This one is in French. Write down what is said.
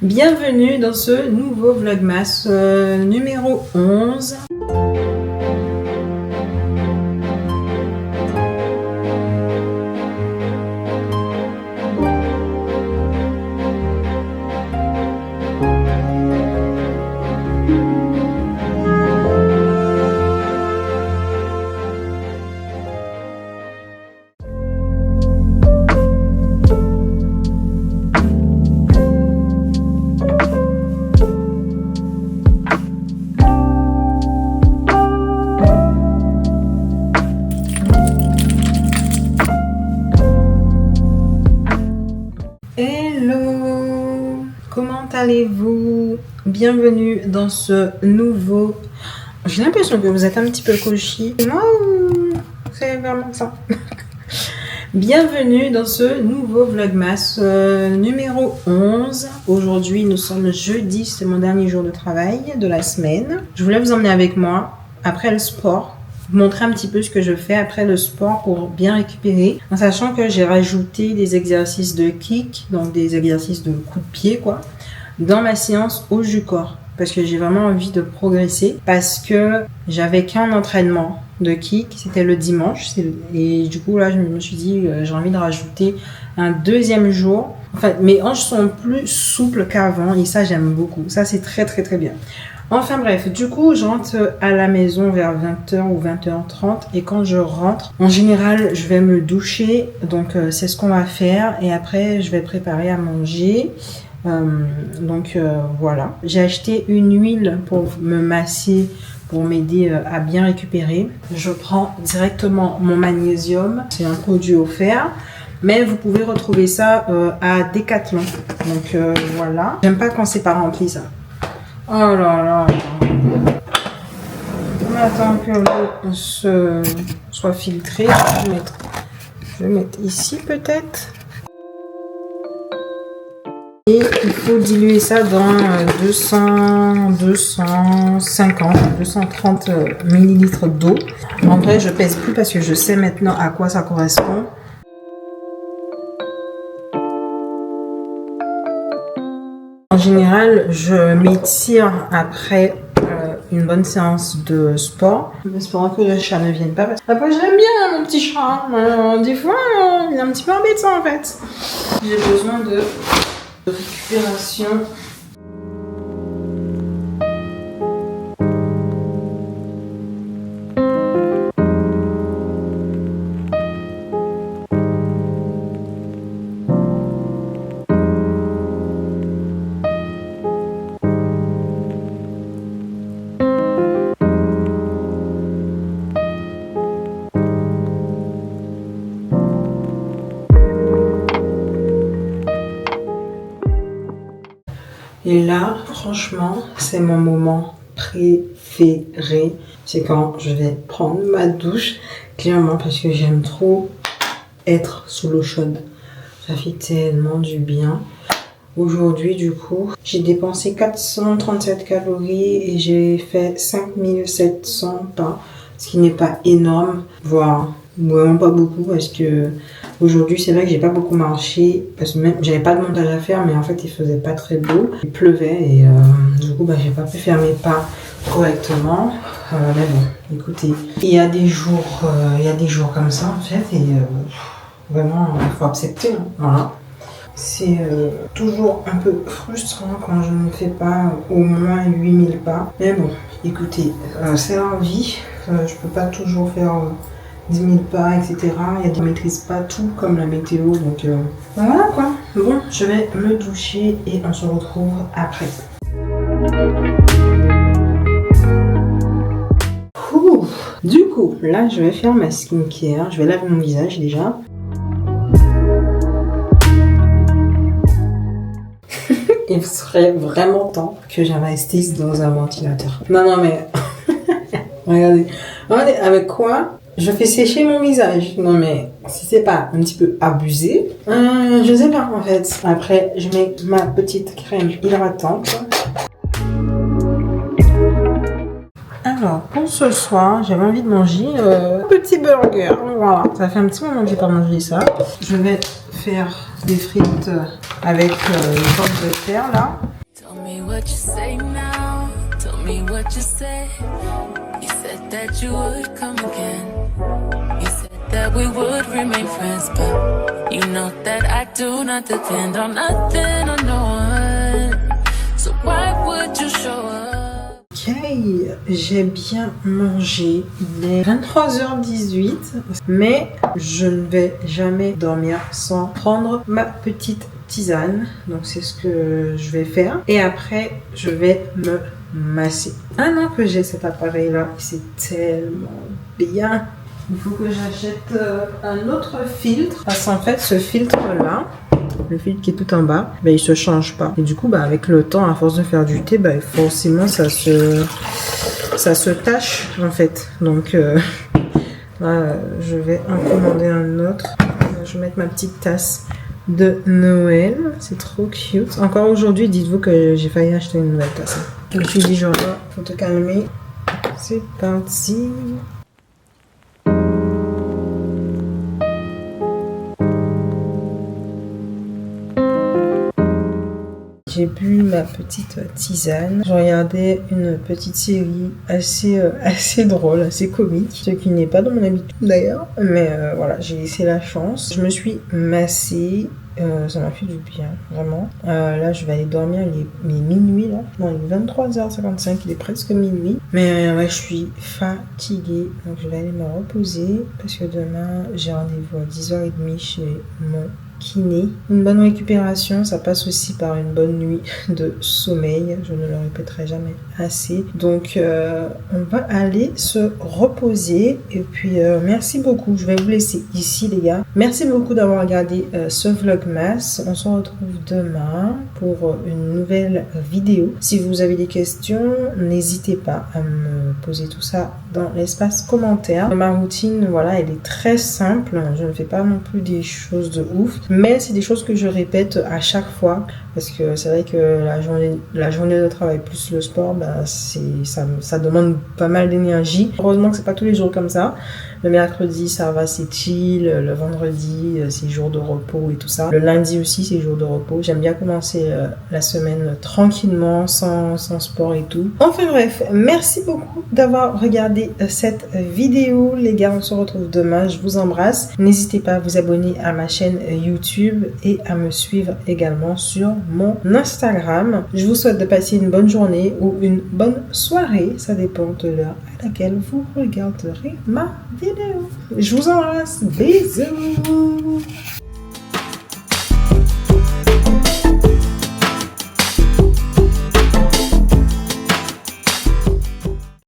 Bienvenue dans ce nouveau Vlogmas numéro 11. Hello, comment allez-vous? Bienvenue dans ce nouveau... J'ai l'impression que vous êtes un petit peu cauchy. Non, c'est vraiment ça. Bienvenue dans ce nouveau Vlogmas numéro 11. Aujourd'hui, nous sommes jeudi, c'est mon dernier jour de travail de la semaine. Je voulais vous emmener avec moi après le sport. Vous montrer un petit peu ce que je fais après le sport pour bien récupérer, en sachant que j'ai rajouté des exercices de kick, donc des exercices de coup de pied quoi, dans ma séance au jus corps, parce que j'ai vraiment envie de progresser, parce que j'avais qu'un entraînement de kick, c'était le dimanche, et du coup là je me suis dit j'ai envie de rajouter un deuxième jour. Enfin, mes hanches sont plus souples qu'avant et ça j'aime beaucoup, ça c'est très bien. Enfin bref, du coup, je rentre à la maison vers 20h ou 20h30 et quand je rentre, en général, je vais me doucher. Donc, c'est ce qu'on va faire et après, je vais préparer à manger. Voilà. J'ai acheté une huile pour me masser, pour m'aider à bien récupérer. Je prends directement mon magnésium. C'est un produit offert. Mais vous pouvez retrouver ça à Decathlon. Donc, voilà. J'aime pas quand c'est pas rempli, ça. Oh là là. On attend que l'eau soit filtrée. Je vais mettre ici peut-être. Et il faut diluer ça dans 230 millilitres d'eau. En vrai, je pèse plus parce que je sais maintenant à quoi ça correspond. En général, je m'étire après une bonne séance de sport. J'espère que le chat ne vienne pas. Après, j'aime bien mon petit chat. Des fois, il est un petit peu embêtant en fait. J'ai besoin de récupération. Et là, franchement, c'est mon moment préféré. C'est quand je vais prendre ma douche, clairement, parce que j'aime trop être sous l'eau chaude. Ça fait tellement du bien. Aujourd'hui, du coup, j'ai dépensé 437 calories et j'ai fait 5700 pas, ce qui n'est pas énorme, voire vraiment pas beaucoup parce que aujourd'hui c'est vrai que j'ai pas beaucoup marché parce que même j'avais pas de montage à faire, mais en fait il faisait pas très beau, il pleuvait et du coup j'ai pas pu faire mes pas correctement, mais bon écoutez, il y a des jours comme ça en fait et vraiment il faut accepter, hein. Voilà. C'est toujours un peu frustrant quand je ne fais pas au moins 8000 pas, mais bon écoutez, c'est la vie, je peux pas toujours faire 10 000 pas, etc. Il y a des qui ne maîtrisent pas tout comme la météo, donc voilà quoi. Bon, je vais me doucher et on se retrouve après. Ouh. Du coup, là je vais faire ma skincare, je vais laver mon visage déjà. Il serait vraiment temps que j'investisse dans un ventilateur. Non mais, regardez, avec quoi je fais sécher mon visage. Non mais, si c'est pas un petit peu abusé, je sais pas en fait. Après, je mets ma petite crème hydratante. Alors, pour ce soir, j'avais envie de manger un petit burger. Voilà, ça fait un petit moment que j'ai pas mangé ça. Je vais faire des frites avec les pommes de terre là. Tell me what you say now. Tell me what you said. You said that you would come again. You said that we would remain friends, but you know that I do not depend on nothing or no one. So why would you show up? Ok, j'ai bien mangé. Il est 23h18, mais je ne vais jamais dormir sans prendre ma petite tisane. Donc c'est ce que je vais faire. Et après, je vais me masser. Un an que j'ai cet appareil là, c'est tellement bien. Il faut que j'achète un autre filtre, parce qu'en fait ce filtre là, le filtre qui est tout en bas, ben, il se change pas. Et du coup, ben, avec le temps, à force de faire du thé, ben, forcément ça se tâche en fait. Donc là, je vais en commander un autre. Je vais mettre ma petite tasse de Noël. C'est trop cute. Encore aujourd'hui, dites-vous que j'ai failli acheter une nouvelle tasse. Je me suis dit, genre, faut te calmer. C'est parti. J'ai bu ma petite tisane. Je regardais une petite série assez drôle, assez comique, ce qui n'est pas dans mon habitude d'ailleurs. Mais voilà, j'ai laissé la chance. Je me suis massée. Ça m'a fait du bien, vraiment. Là, je vais aller dormir. Il est minuit, là. Non, il est 23h55. Il est presque minuit. Mais ouais, je suis fatiguée. Donc, je vais aller me reposer. Parce que demain, j'ai rendez-vous à 10h30 chez mon kiné. Une bonne récupération, ça passe aussi par une bonne nuit de sommeil. Je ne le répéterai jamais assez. Donc, on va aller se reposer. Et puis, merci beaucoup. Je vais vous laisser ici, les gars. Merci beaucoup d'avoir regardé ce vlogmas. On se retrouve demain pour une nouvelle vidéo. Si vous avez des questions, n'hésitez pas à me poser tout ça dans l'espace commentaire. Ma routine, voilà, elle est très simple. Je ne fais pas non plus des choses de ouf. Mais c'est des choses que je répète à chaque fois parce que c'est vrai que la journée de travail plus le sport, bah, ça demande pas mal d'énergie. Heureusement que c'est pas tous les jours comme ça. Le mercredi, ça va, c'est chill. Le vendredi, c'est jour de repos et tout ça. Le lundi aussi, c'est jour de repos. J'aime bien commencer la semaine tranquillement, sans sport et tout. Enfin bref, merci beaucoup d'avoir regardé cette vidéo. Les gars, on se retrouve demain. Je vous embrasse. N'hésitez pas à vous abonner à ma chaîne YouTube et à me suivre également sur mon Instagram. Je vous souhaite de passer une bonne journée ou une bonne soirée. Ça dépend de l'heure à laquelle vous regarderez ma vidéo. Je vous embrasse. Bisous.